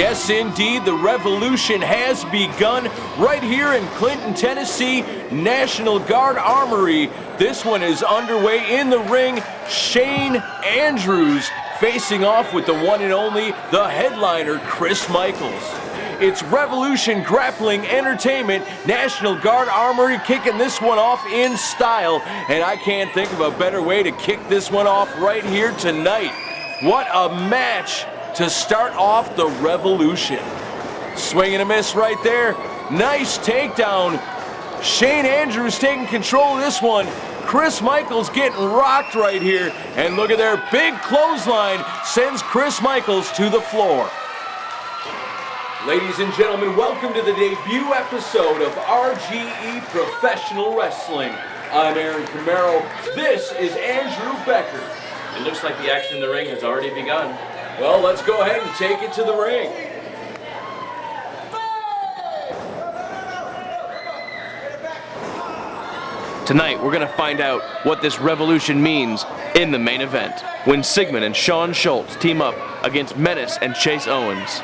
Yes, indeed, the revolution has begun right here in Clinton, Tennessee, National Guard Armory. This one is underway in the ring. Shane Andrews facing off with the one and only, the headliner, Chris Michaels. It's Revolution Grappling Entertainment, National Guard Armory kicking this one off in style, and I can't think of a better way to kick this one off right here tonight. What a match to start off the Revolution. Swing and a miss right there. Nice takedown. Shane Andrews taking control of this one. Chris Michaels getting rocked right here. And look at their big clothesline sends Chris Michaels to the floor. Ladies and gentlemen, welcome to the debut episode of RGE Professional Wrestling. I'm Aaron Camaro. This is Andrew Becker. It looks like the action in the ring has already begun. Well, let's go ahead and take it to the ring. Tonight, we're going to find out what this revolution means in the main event, when Sigmund and Sean Schultz team up against Menace and Chase Owens.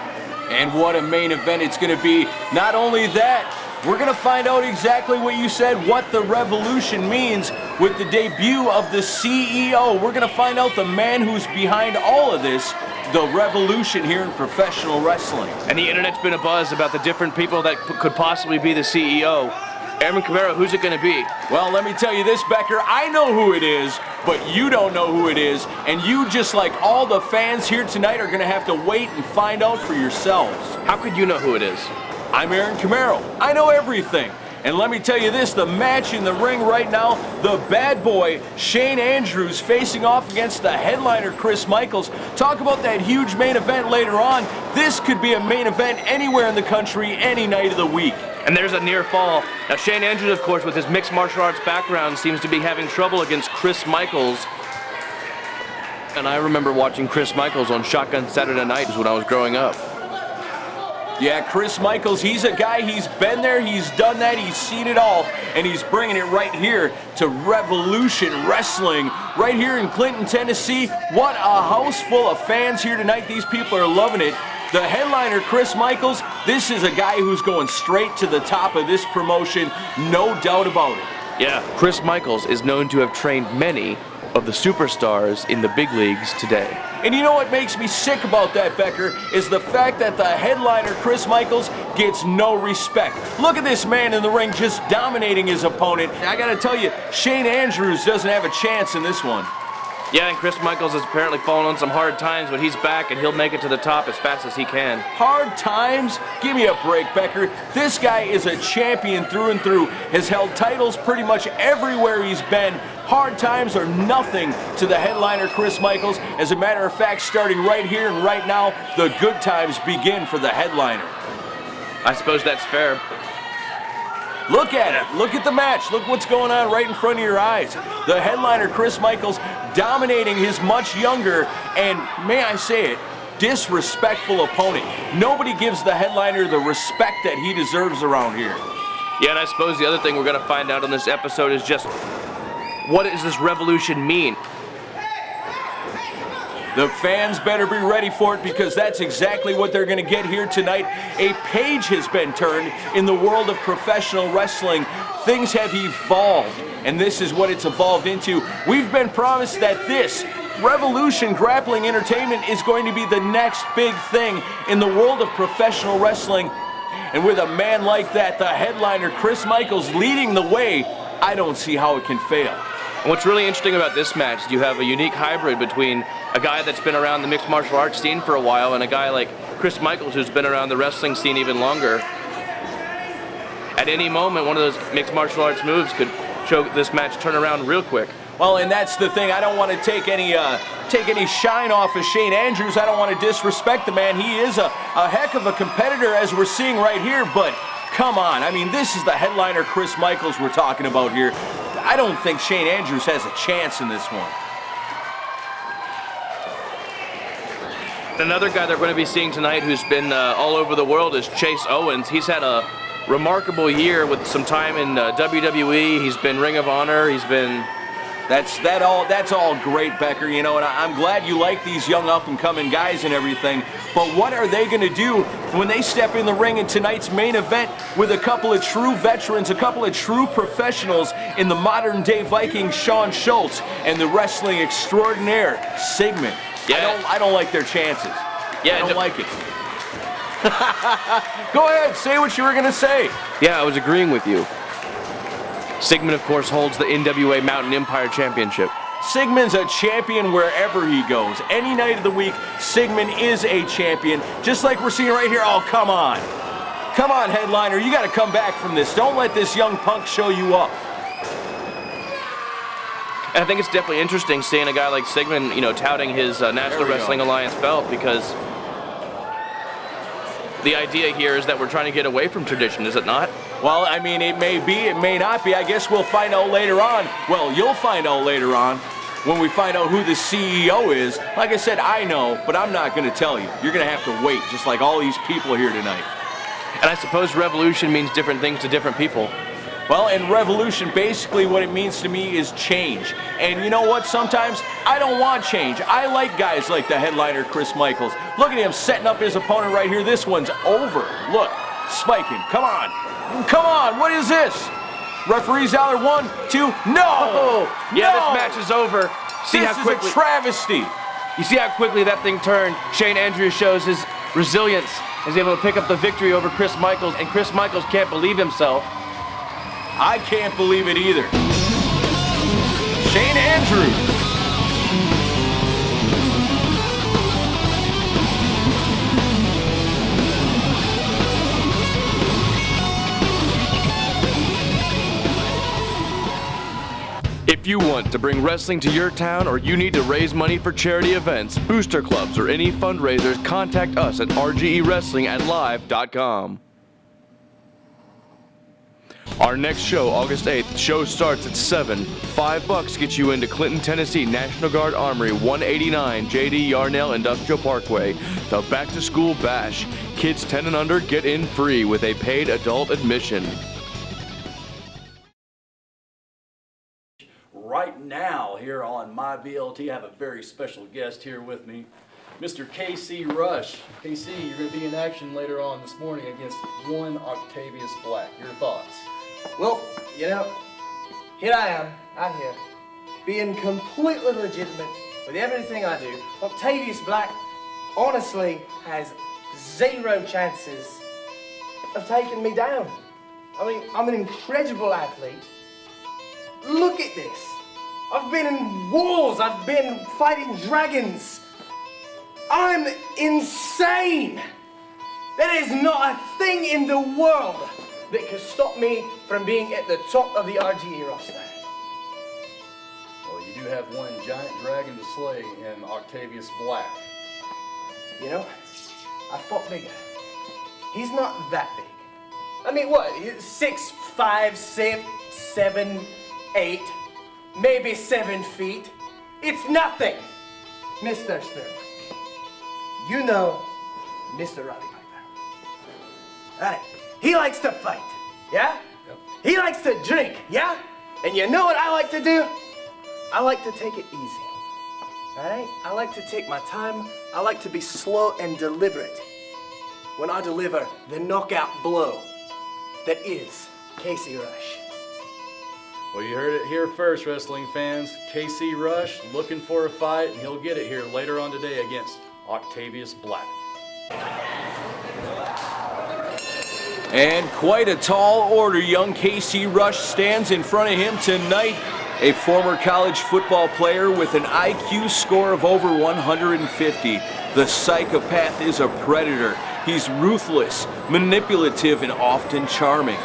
And what a main event it's going to be. Not only that, we're going to find out exactly what you said, what the revolution means with the debut of the CEO. We're going to find out the man who's behind all of this, the revolution here in professional wrestling. And the internet's been abuzz about the different people that could possibly be the CEO. Aaron Camaro, who's it going to be? Well, let me tell you this, Becker. I know who it is, but you don't know who it is. And you, just like all the fans here tonight, are going to have to wait and find out for yourselves. How could you know who it is? I'm Aaron Camaro. I know everything. And let me tell you this, the match in the ring right now, the bad boy Shane Andrews facing off against the headliner Chris Michaels. Talk about that huge main event later on. This could be a main event anywhere in the country, any night of the week. And there's a near fall. Now Shane Andrews, of course, with his mixed martial arts background, seems to be having trouble against Chris Michaels. And I remember watching Chris Michaels on Shotgun Saturday Nights when I was growing up. Yeah, Chris Michaels, he's a guy, he's been there, he's done that, he's seen it all, and he's bringing it right here to Revolution Wrestling, right here in Clinton, Tennessee. What a house full of fans here tonight. These people are loving it. The headliner, Chris Michaels, this is a guy who's going straight to the top of this promotion, no doubt about it. Yeah, Chris Michaels is known to have trained many of the superstars in the big leagues today. And you know what makes me sick about that, Becker, is the fact that the headliner, Chris Michaels, gets no respect. Look at this man in the ring just dominating his opponent. I gotta tell you, Shane Andrews doesn't have a chance in this one. Yeah, and Chris Michaels has apparently fallen on some hard times, but he's back and he'll make it to the top as fast as he can. Hard times? Give me a break, Becker. This guy is a champion through and through, has held titles pretty much everywhere he's been. Hard times are nothing to the headliner, Chris Michaels. As a matter of fact, starting right here and right now, the good times begin for the headliner. I suppose that's fair. Look at it. Look at the match. Look what's going on right in front of your eyes. The headliner, Chris Michaels, dominating his much younger and, may I say it, disrespectful opponent. Nobody gives the headliner the respect that he deserves around here. Yeah, and I suppose the other thing we're going to find out on this episode is just, what does this revolution mean? The fans better be ready for it, because that's exactly what they're going to get here tonight. A page has been turned in the world of professional wrestling. Things have evolved, and this is what it's evolved into. We've been promised that this Revolution Grappling Entertainment is going to be the next big thing in the world of professional wrestling. And with a man like that, the headliner Chris Michaels leading the way, I don't see how it can fail. And what's really interesting about this match is you have a unique hybrid between a guy that's been around the mixed martial arts scene for a while and a guy like Chris Michaels who's been around the wrestling scene even longer. At any moment, one of those mixed martial arts moves could show this match turn around real quick. Well, and that's the thing. I don't want to take any shine off of Shane Andrews. I don't want to disrespect the man. He is a heck of a competitor, as we're seeing right here, but come on. I mean, this is the headliner Chris Michaels we're talking about here. I don't think Shane Andrews has a chance in this one. Another guy that we're going to be seeing tonight who's been all over the world is Chase Owens. He's had a remarkable year with some time in WWE. He's been Ring of Honor. He's been That's all great, Becker. You know, and I'm glad you like these young up-and-coming guys and everything. But what are they going to do when they step in the ring in tonight's main event with a couple of true veterans, a couple of true professionals in the modern-day Viking Shawn Schultz and the wrestling extraordinaire Sigmund? Yeah. I don't like their chances. Yeah, I don't like it. Go ahead, say what you were going to say. Yeah, I was agreeing with you. Sigmund, of course, holds the NWA Mountain Empire Championship. Sigmund's a champion wherever he goes. Any night of the week, Sigmund is a champion, just like we're seeing right here. Oh, come on. Come on, headliner. You got to come back from this. Don't let this young punk show you up. And I think it's definitely interesting seeing a guy like Sigmund, you know, touting his National Wrestling Alliance belt, because the idea here is that we're trying to get away from tradition, is it not? Well, I mean, it may be, it may not be. I guess we'll find out later on. Well, you'll find out later on when we find out who the CEO is. Like I said, I know, but I'm not going to tell you. You're going to have to wait, just like all these people here tonight. And I suppose revolution means different things to different people. Well, and revolution, basically what it means to me is change. And you know what? Sometimes I don't want change. I like guys like the headliner, Chris Michaels. Look at him setting up his opponent right here. This one's over. Look, spiking. Come on. Come on. What is this? Referee's out there. 1, 2. No. Yeah, no. this match is over. See this how quickly is a travesty. You see how quickly that thing turned. Shane Andrews shows his resilience. He's able to pick up the victory over Chris Michaels, and Chris Michaels can't believe himself. I can't believe it either. Shane Andrews. If you want to bring wrestling to your town, or you need to raise money for charity events, booster clubs, or any fundraisers, contact us at rgewrestling@live.com. Our next show, August 8th, show starts at 7. $5 gets you into Clinton, Tennessee, National Guard Armory, 189 J.D. Yarnell Industrial Parkway. The Back to School Bash. Kids 10 and under get in free with a paid adult admission. Right now, here on My BLT, I have a very special guest here with me, Mr. KC Rush. KC, you're going to be in action later on this morning against one Octavius Black. Your thoughts? Well, you know, here I am, out here, being completely legitimate with everything I do. Octavius Black honestly has 0 chances of taking me down. I mean, I'm an incredible athlete. Look at this. I've been in wars, I've been fighting dragons. I'm insane. There is not a thing in the world that could stop me from being at the top of the RGE roster. Well, you do have one giant dragon to slay in Octavius Black. You know, I fought bigger. He's not that big. I mean, what? 6, 5, 6, 7, 8, maybe 7 feet. It's nothing. Mr. Sterling, you know Mr. Roddy Piper. All right. He likes to fight, yeah? Yep. He likes to drink, yeah? And you know what I like to do? I like to take it easy, all right? I like to take my time. I like to be slow and deliberate when I deliver the knockout blow that is KC Rush. Well, you heard it here first, wrestling fans. KC Rush looking for a fight, and he'll get it here later on today against Octavius Black. And quite a tall order young KC Rush stands in front of him tonight. A former college football player with an IQ score of over 150. The psychopath is a predator. He's ruthless, manipulative, and often charming.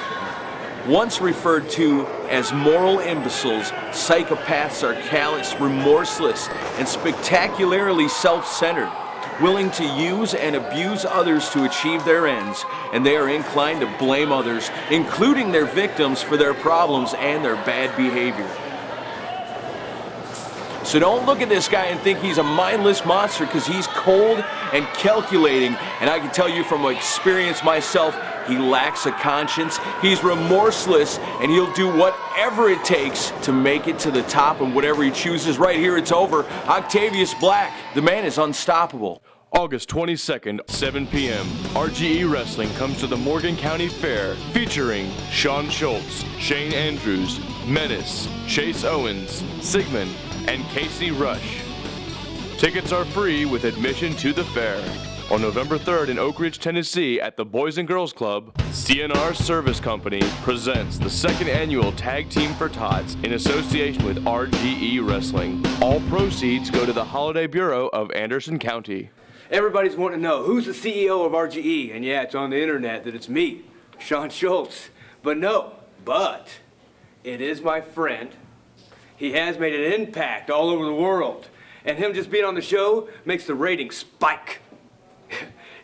Once referred to as moral imbeciles, psychopaths are callous, remorseless, and spectacularly self-centered, willing to use and abuse others to achieve their ends, and they are inclined to blame others, including their victims, for their problems and their bad behavior. So don't look at this guy and think he's a mindless monster, because he's cold and calculating, and I can tell you from experience myself, He lacks a conscience, he's remorseless, and he'll do whatever it takes to make it to the top, and whatever he chooses. Right here, it's over. Octavius Black, the man is unstoppable. August 22nd, 7 p.m., RGE Wrestling comes to the Morgan County Fair featuring Shawn Schultz, Shane Andrews, Menace, Chase Owens, Sigmund, and Casey Rush. Tickets are free with admission to the fair. On November 3rd in Oak Ridge, Tennessee at the Boys and Girls Club, CNR Service Company presents the second annual Tag Team for Tots in association with RGE Wrestling. All proceeds go to the Holiday Bureau of Anderson County. Everybody's wanting to know who's the CEO of RGE, and yeah, it's on the internet that it's me, Shawn Schultz. But it is my friend. He has made an impact all over the world, and him just being on the show makes the ratings spike.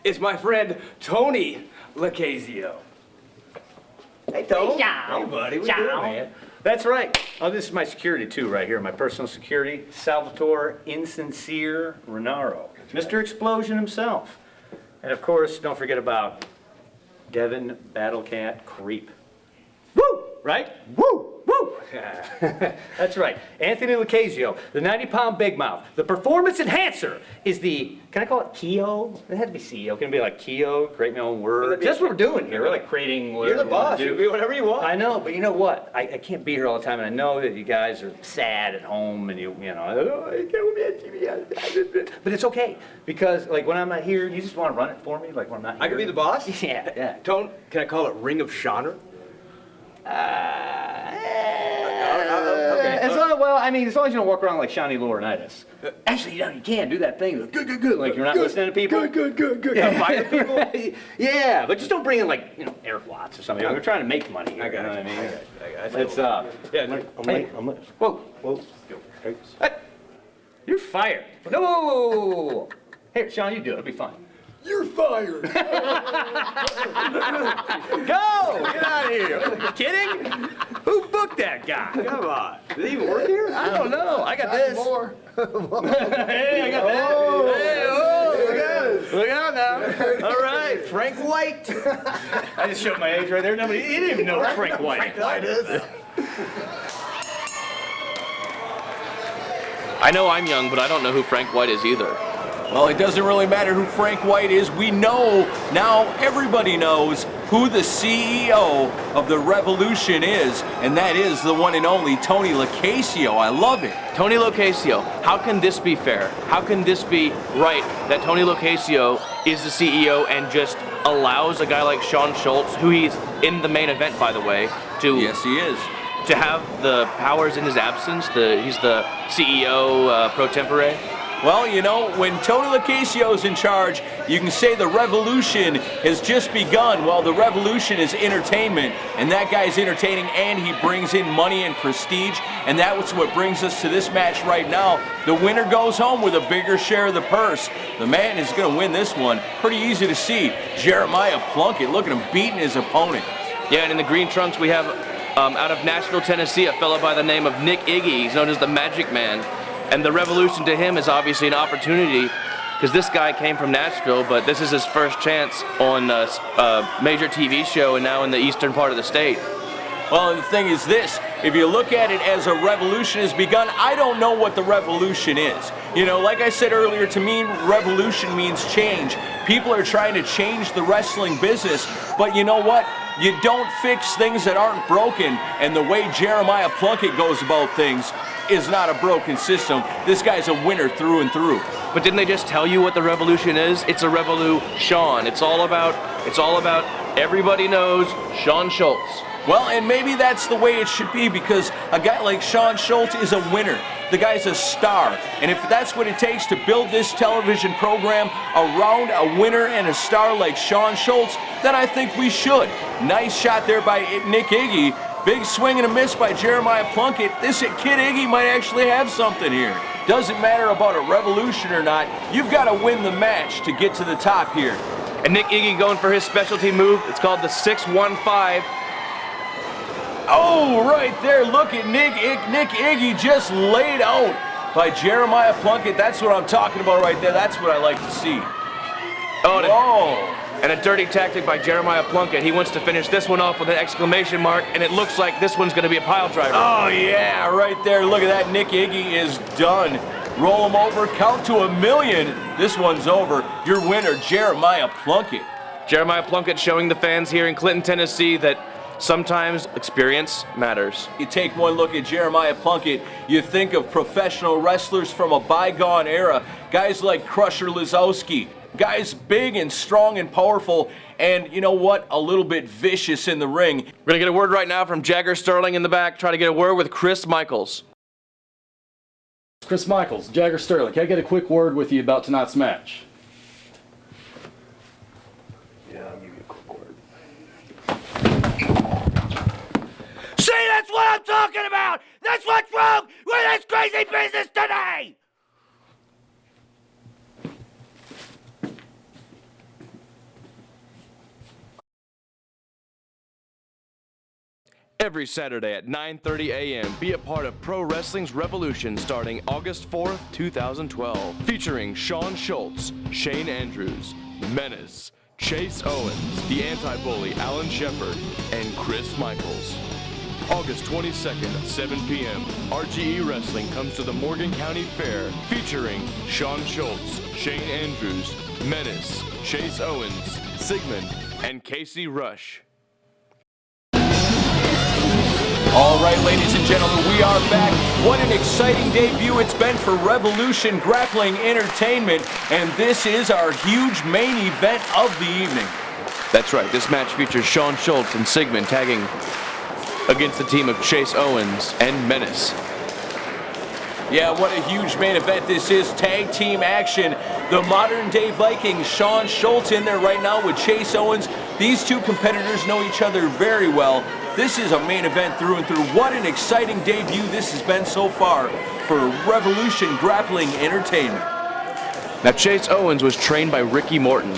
It's my friend Tony Lacasio. Hey, Tony. Hey, buddy. What you doing, man? That's right. Oh, this is my security, too, right here. My personal security, Salvatore Insincere Renaro. Mr. Explosion himself. And, of course, don't forget about Devin Battlecat Creep. Woo! Right? Woo! Woo! That's right. Anthony Lacasio, the 90-pound big mouth. The performance enhancer is the, can I call it Keo? It had to be CEO. Can it be like Keo? Create my own word. That's what we're doing here. We're like creating whatever. You're the boss. You can be whatever you want. I know, but you know what? I can't be here all the time, and I know that you guys are sad at home, and you know, oh, I can't be on TV. But it's okay, because like when I'm not here, you just want to run it for me, like when I'm not here. I can be the boss? Yeah, yeah. Tone, can I call it Ring of Shonner? As long, well, I mean, as long as you don't walk around like Shawnee Laurinaitis. Actually, you know, you can do that thing. Good. Like you're not listening to people. Good. Yeah. Fire people? Yeah, but just don't bring in like, you know, Eric Watts or something. We're trying to make money here. I got you know it. what I mean? I got it. It's I'm late. Whoa. Hey, you're fired. No, whoa. Here, Shawn, you do it. It'll be fun. You're fired. Go! Get out of here. Are you kidding? Who booked that guy? Come on. Did he even work here? I don't know. I got this. More. Hey, I got that. Hey, oh, look out now. All right, Frank White. I just showed my age right there. Nobody, he didn't even know Frank White. is. I know I'm young, but I don't know who Frank White is either. Well, it doesn't really matter who Frank White is. We know now, everybody knows who the CEO of the Revolution is, and that is the one and only Tony Lacasio. I love it. Tony Lacasio, how can this be fair? How can this be right that Tony Lacasio is the CEO and just allows a guy like Shawn Schultz, who he's in the main event, by the way, to Yes, he is. to have the powers in his absence? He's the CEO pro tempore. Well, you know, when Tony Lacasio is in charge, you can say the revolution has just begun. Well, the revolution is entertainment, and that guy's entertaining, and he brings in money and prestige, and that's what brings us to this match right now. The winner goes home with a bigger share of the purse. The man is going to win this one. Pretty easy to see. Jeremiah Plunkett, look at him beating his opponent. Yeah, and in the green trunks we have, out of Nashville, Tennessee, a fellow by the name of Nick Iggy. He's known as the Magic Man. And the revolution to him is obviously an opportunity, because this guy came from Nashville, but this is his first chance on a major TV show and now in the eastern part of the state. Well, the thing is this, if you look at it as a revolution has begun, I don't know what the revolution is. You know, like I said earlier, to me, revolution means change. People are trying to change the wrestling business, but you know what? You don't fix things that aren't broken, and the way Jeremiah Plunkett goes about things is not a broken system. This guy's a winner through and through. But didn't they just tell you what the revolution is? It's a revolution. It's all about everybody knows Shawn Schultz. Well, and maybe that's the way it should be, because a guy like Shawn Schultz is a winner. The guy's a star. And if that's what it takes to build this television program around a winner and a star like Shawn Schultz, then I think we should. Nice shot there by Nick Iggy. Big swing and a miss by Jeremiah Plunkett. This kid Iggy might actually have something here. Doesn't matter about a revolution or not. You've got to win the match to get to the top here. And Nick Iggy going for his specialty move. It's called the 615. Oh, right there. Look at Nick Iggy just laid out by Jeremiah Plunkett. That's what I'm talking about right there. That's what I like to see. Oh, And a dirty tactic by Jeremiah Plunkett. He wants to finish this one off with an exclamation mark, and it looks like this one's going to be a pile driver. Oh, yeah, right there. Look at that. Nick Iggy is done. Roll him over, count to 1,000,000. This one's over. Your winner, Jeremiah Plunkett. Jeremiah Plunkett showing the fans here in Clinton, Tennessee that sometimes experience matters. You take one look at Jeremiah Plunkett, you think of professional wrestlers from a bygone era, guys like Crusher Lazowski, guys big and strong and powerful, and you know what, a little bit vicious in the ring. We're going to get a word right now from Jagger Sterling in the back, try to get a word with Chris Michaels. Chris Michaels, Jagger Sterling, can I get a quick word with you about tonight's match? Yeah, I'll give you a quick word. See, that's what I'm talking about! That's what's wrong with this crazy business today! Every Saturday at 9:30 a.m., be a part of Pro Wrestling's Revolution starting August 4th, 2012. Featuring Shawn Schultz, Shane Andrews, Menace, Chase Owens, the Anti-Bully Alan Shepard, and Chris Michaels. August 22nd at 7 p.m., RGE Wrestling comes to the Morgan County Fair featuring Shawn Schultz, Shane Andrews, Menace, Chase Owens, Sigmund, and Casey Rush. All right, ladies and gentlemen, we are back. What an exciting debut it's been for Revolution Grappling Entertainment, and this is our huge main event of the evening. That's right, this match features Shawn Schultz and Sigmund tagging against the team of Chase Owens and Menace. Yeah, what a huge main event this is. Tag team action. The modern day Vikings, Shawn Schultz in there right now with Chase Owens. These two competitors know each other very well. This is a main event through and through. What an exciting debut this has been so far for Revolution Grappling Entertainment. Now, Chase Owens was trained by Ricky Morton.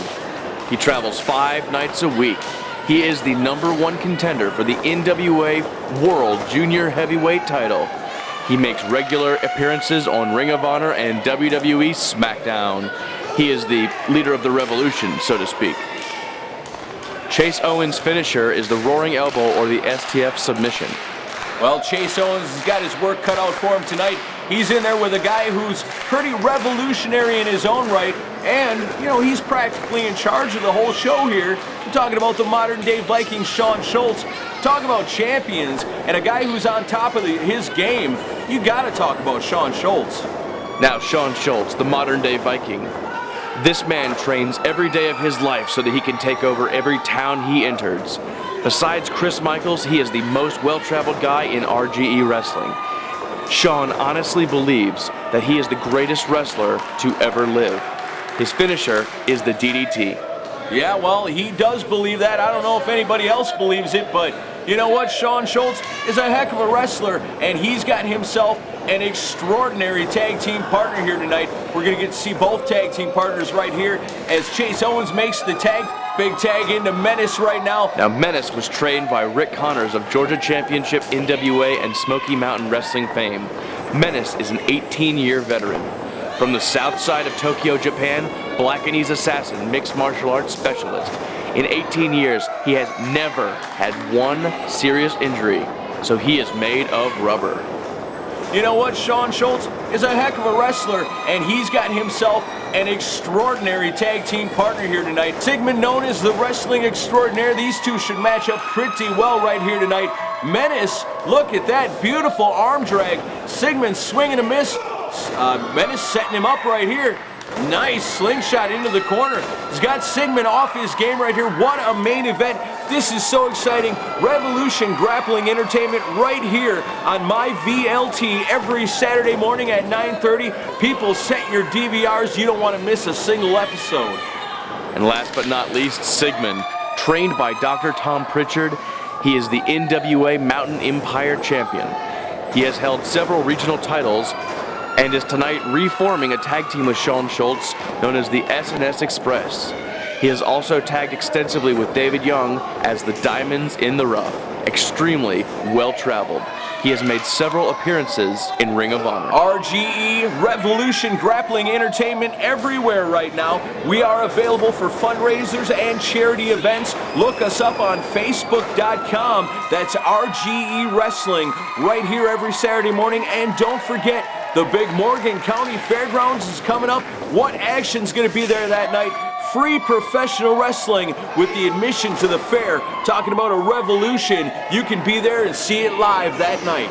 He travels 5 nights a week. He is the #1 contender for the NWA World Junior Heavyweight title. He makes regular appearances on Ring of Honor and WWE SmackDown. He is the leader of the Revolution, so to speak. Chase Owens' finisher is the Roaring Elbow or the STF submission. Well, Chase Owens has got his work cut out for him tonight. He's in there with a guy who's pretty revolutionary in his own right, and, you know, he's practically in charge of the whole show here. I'm talking about the modern-day Viking, Shawn Schultz. Talk about champions, and a guy who's on top of his game. You got to talk about Shawn Schultz. Now, Shawn Schultz, the modern-day Viking. This man trains every day of his life so that he can take over every town he enters. Besides Chris Michaels, he is the most well-traveled guy in RGE wrestling. Shawn honestly believes that he is the greatest wrestler to ever live. His finisher is the DDT. Yeah, well, he does believe that. I don't know if anybody else believes it, but you know what? Shawn Schultz is a heck of a wrestler, and he's got himself an extraordinary tag team partner here tonight. We're going to get to see both tag team partners right here as Chase Owens makes the tag. Big tag into Menace right now. Now, Menace was trained by Rick Connors of Georgia Championship, NWA, and Smoky Mountain Wrestling fame. Menace is an 18-year veteran. From the south side of Tokyo, Japan, Blackeney's assassin, mixed martial arts specialist. In 18 years, he has never had one serious injury, so he is made of rubber. You know what? Shawn Schultz is a heck of a wrestler, and he's got himself an extraordinary tag team partner here tonight. Sigmund, known as the Wrestling Extraordinaire. These two should match up pretty well right here tonight. Menace, look at that beautiful arm drag. Sigmund swinging a miss. Menace setting him up right here. Nice slingshot into the corner. He's got Sigmund off his game right here. What a main event. This is so exciting. Revolution Grappling Entertainment right here on my VLT every Saturday morning at 9:30. People, set your DVRs. You don't want to miss a single episode. And last but not least, Sigmund. Trained by Dr. Tom Pritchard, he is the NWA Mountain Empire champion. He has held several regional titles and is tonight reforming a tag team with Shawn Schultz known as the S&S Express. He has also tagged extensively with David Young as the Diamonds in the Rough. extremely well-traveled. He has made several appearances in Ring of Honor. RGE, Revolution Grappling Entertainment everywhere right now. We are available for fundraisers and charity events. Look us up on Facebook.com. That's RGE Wrestling right here every Saturday morning. And don't forget, the big Morgan County Fairgrounds is coming up. What action's going to be there that night? Free professional wrestling with the admission to the fair. Talking about a revolution, you can be there and see it live that night.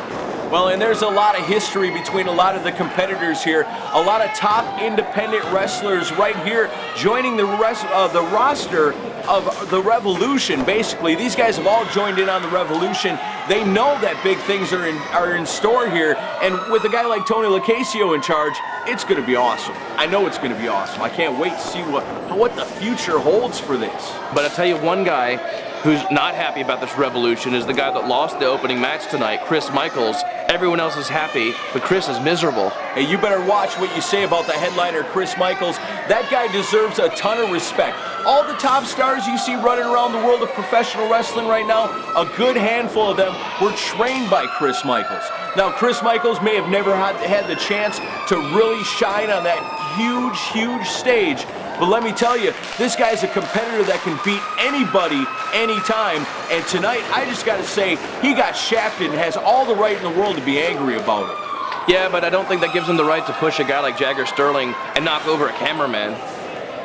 Well, and there's a lot of history between a lot of the competitors here. A lot of top independent wrestlers right here joining the roster of the Revolution. Basically, these guys have all joined in on the Revolution. They know that big things are in store here, and with a guy like Tony Locasio in charge, it's going to be awesome. I know it's going to be awesome. I can't wait to see what the future holds for this. But I'll tell you one guy who's not happy about this revolution is the guy that lost the opening match tonight, Chris Michaels. Everyone else is happy, but Chris is miserable. Hey, you better watch what you say about the headliner, Chris Michaels. That guy deserves a ton of respect. All the top stars you see running around the world of professional wrestling right now, a good handful of them were trained by Chris Michaels. Now, Chris Michaels may have never had the chance to really shine on that huge stage, but let me tell you, this guy's a competitor that can beat anybody, anytime, and tonight, I just gotta say, he got shafted and has all the right in the world to be angry about it. Yeah, but I don't think that gives him the right to push a guy like Jagger Sterling and knock over a cameraman.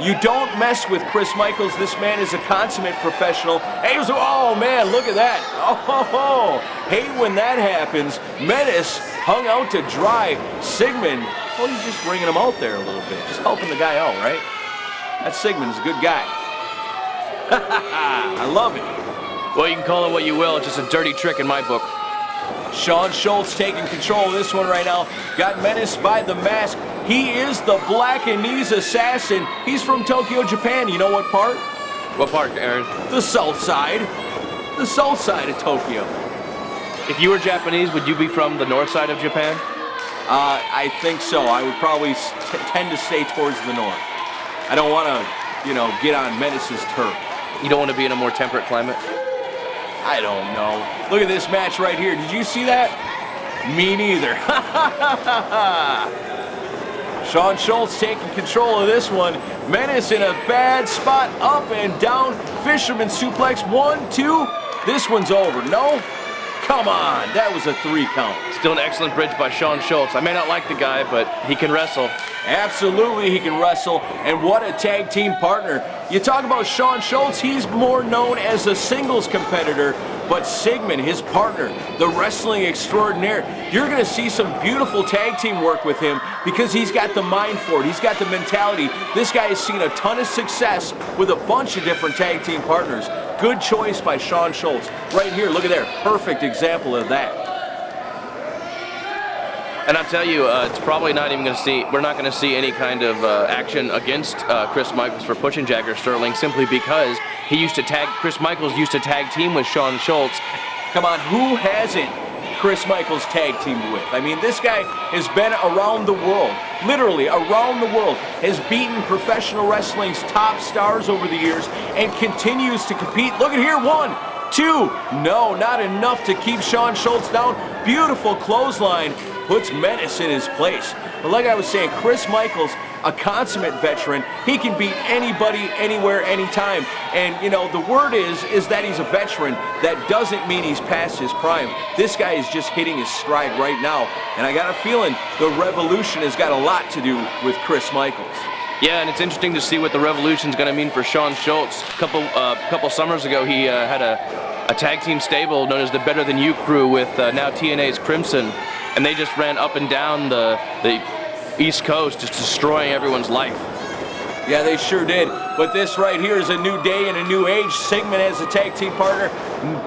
You don't mess with Chris Michaels. This man is a consummate professional. Hey, oh man, look at that. Oh, hate when that happens. Menace hung out to dry. Sigmund, well, he's just bringing him out there a little bit. Just helping the guy out, right? That Sigmund's a good guy. I love it. Well, you can call it what you will. It's just a dirty trick in my book. Shawn Schultz taking control of this one right now. Got Menace by the mask. He is the Black and Knees Assassin. He's from Tokyo, Japan. You know what part? What part, Aaron? The south side. The south side of Tokyo. If you were Japanese, would you be from the north side of Japan? I think so. I would probably tend to stay towards the north. I don't want to, get on Menace's turf. You don't want to be in a more temperate climate? I don't know. Look at this match right here. Did you see that? Me neither. Shawn Schultz taking control of this one. Menace in a bad spot, up and down. Fisherman suplex, 1, 2. This one's over. No? Come on, that was a 3 count. Still an excellent bridge by Shawn Schultz. I may not like the guy, but he can wrestle. Absolutely, he can wrestle, and what a tag team partner. You talk about Shawn Schultz, he's more known as a singles competitor, but Sigmund, his partner, the wrestling extraordinaire, you're going to see some beautiful tag team work with him because he's got the mind for it. He's got the mentality. This guy has seen a ton of success with a bunch of different tag team partners. Good choice by Shawn Schultz. Right here, look at there. Perfect example of that. And I'll tell you, it's probably not even going to see, we're not going to see any kind of action against Chris Michaels for pushing Jagger Sterling simply because Chris Michaels used to tag team with Shawn Schultz. Come on, who hasn't Chris Michaels tag teamed with? I mean, this guy has been around the world, literally around the world, has beaten professional wrestling's top stars over the years and continues to compete. Look at here, 1, 2. No, not enough to keep Shawn Schultz down. Beautiful clothesline. Puts Menace in his place. But like I was saying, Chris Michaels, a consummate veteran, he can beat anybody, anywhere, anytime. And, the word is that he's a veteran. That doesn't mean he's past his prime. This guy is just hitting his stride right now. And I got a feeling the Revolution has got a lot to do with Chris Michaels. Yeah, and it's interesting to see what the Revolution's going to mean for Shawn Schultz. A couple summers ago, he had a tag team stable known as the Better Than You crew with now TNA's Crimson. And they just ran up and down the East Coast, just destroying everyone's life. Yeah, they sure did. But this right here is a new day and a new age. Sigmund as a tag team partner.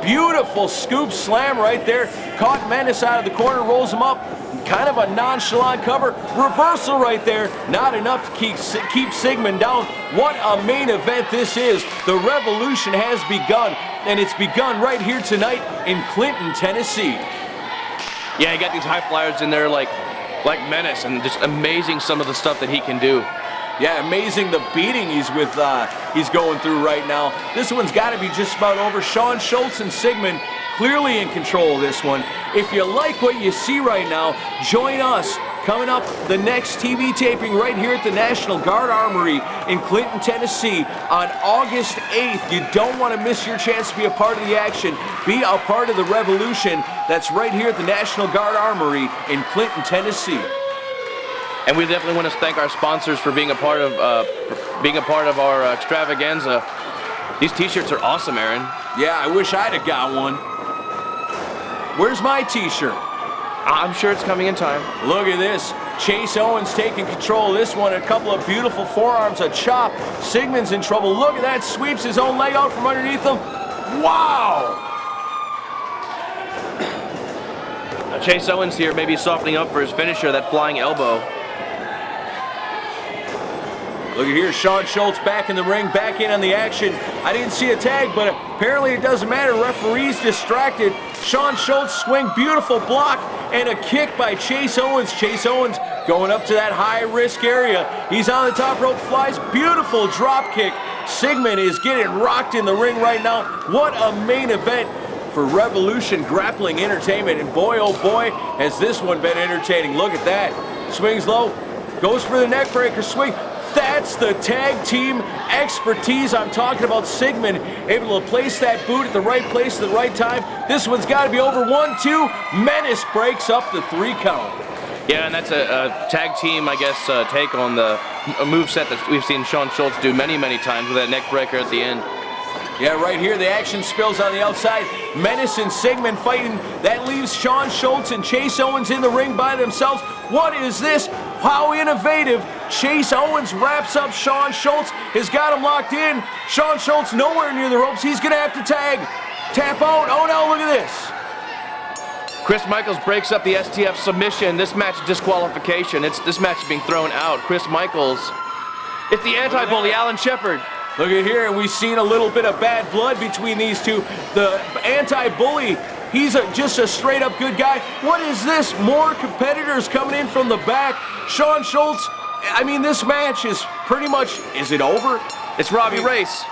Beautiful scoop slam right there. Caught Menace out of the corner, rolls him up. Kind of a nonchalant cover. Reversal right there. Not enough to keep Sigmund down. What a main event this is. The Revolution has begun. And it's begun right here tonight in Clinton, Tennessee. Yeah, you got these high flyers in there like Menace, and just amazing some of the stuff that he can do. Yeah, amazing the beating he's going through right now. This one's got to be just about over. Sean Schultz and Sigmund clearly in control of this one. If you like what you see right now, join us. Coming up, the next TV taping right here at the National Guard Armory in Clinton, Tennessee on August 8th. You don't want to miss your chance to be a part of the action. Be a part of the revolution. That's right here at the National Guard Armory in Clinton, Tennessee. And we definitely want to thank our sponsors for being a part of our extravaganza. These t-shirts are awesome, Aaron. Yeah, I wish I'd have got one. Where's my t-shirt? I'm sure it's coming in time. Look at this. Chase Owens taking control of this one. A couple of beautiful forearms, a chop. Sigmund's in trouble. Look at that. Sweeps his own leg out from underneath him. Wow! Now Chase Owens here maybe softening up for his finisher, that flying elbow. Look at here, Sean Schultz back in the ring, back in on the action. I didn't see a tag, but apparently it doesn't matter. Referee's distracted. Sean Schultz swing, beautiful block, and a kick by Chase Owens. Chase Owens going up to that high-risk area. He's on the top rope, flies, beautiful drop kick. Sigmund is getting rocked in the ring right now. What a main event for Revolution Grappling Entertainment. And boy, oh boy, has this one been entertaining. Look at that. Swings low, goes for the neck breaker swing. That's the tag team expertise I'm talking about. Sigmund able to place that boot at the right place at the right time. This one's got to be over. 1, 2. Menace breaks up the 3 count. Yeah, and that's a tag team, I guess, take on the moveset that we've seen Sean Schultz do many, many times with that neck breaker at the end. Yeah, right here, the action spills on the outside. Menace and Sigmund fighting. That leaves Sean Schultz and Chase Owens in the ring by themselves. What is this? How innovative. Chase Owens wraps up Sean Schultz, has got him locked in. Sean Schultz nowhere near the ropes. He's going to have to tap out. Oh no, look at this. Chris Michaels breaks up the STF submission. This match disqualification. This match is being thrown out. Chris Michaels. It's the anti-bully, Alan Shepard. Look at here, and we've seen a little bit of bad blood between these two. The anti-bully, he's just a straight-up good guy. What is this? More competitors coming in from the back. Sean Schultz, I mean, this match is pretty much, is it over? It's Robbie Race.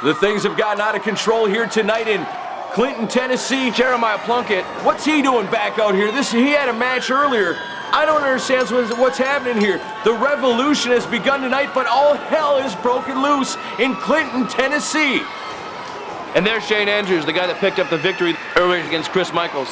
The things have gotten out of control here tonight in Clinton, Tennessee. Jeremiah Plunkett. What's he doing back out here? He had a match earlier. I don't understand what's happening here. The revolution has begun tonight, but all hell is broken loose in Clinton, Tennessee. And there's Shane Andrews, the guy that picked up the victory earlier against Chris Michaels.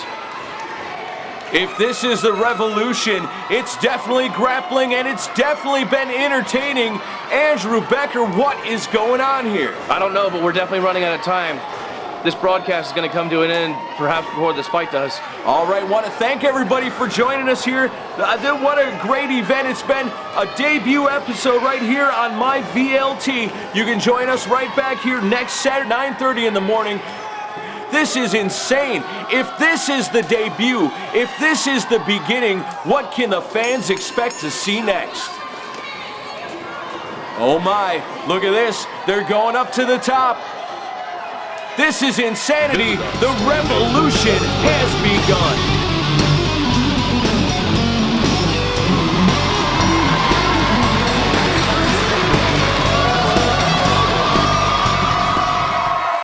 If this is the revolution, it's definitely grappling and it's definitely been entertaining. Andrew Becker, what is going on here? I don't know, but we're definitely running out of time. This broadcast is going to come to an end perhaps before this fight does. All right, want to thank everybody for joining us here. What a great event. It's been a debut episode right here on my VLT. You can join us right back here next Saturday, 9:30 in the morning. This is insane. If this is the debut, if this is the beginning, what can the fans expect to see next? Oh my, look at this. They're going up to the top. This is insanity. The revolution has begun.